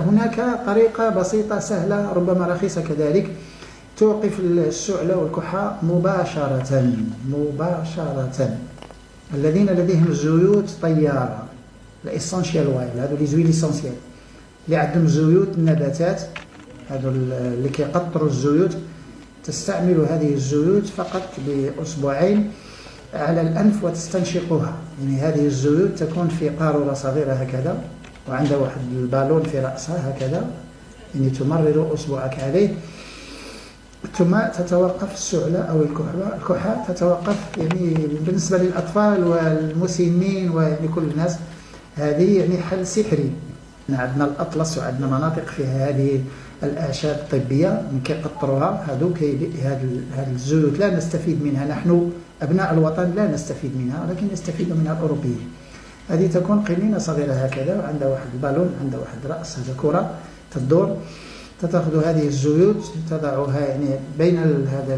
هناك طريقة بسيطة سهلة ربما رخيصة كذلك، توقف الشعلة والكحة مباشرة. الذين لديهم زيوت طيارة، الاسنشيال وايل، هذو لي زويل اسونسيال، اللي عندهم زيوت النباتات، هذو اللي كيقطروا الزيوت، تستعمل هذه الزيوت فقط بأسبوعين على الأنف وتستنشقها. يعني هذه الزيوت تكون في قارورة صغيرة هكذا، وعندها واحد البالون في رأسها هكذا، يعني تمرر أسبوعك عليه، ثم تتوقف الشعلة أو الكحة تتوقف. يعني بالنسبة للأطفال والمسنين ويعني كل الناس، هذه يعني حل سحري. عندنا الأطلس وعندنا مناطق فيها هذه الأعشاب الطبية كيقطروها. هذه الزيوت لا نستفيد منها، نحن أبناء الوطن لا نستفيد منها، ولكن يستفيد منها الأوروبيين. هذه تكون قنينة صغيرة هكذا، وعندها واحد البالون، عندها واحد رأس، هذا كرة تدور، تأخذ هذه الزيوت تضعها يعني بين هذا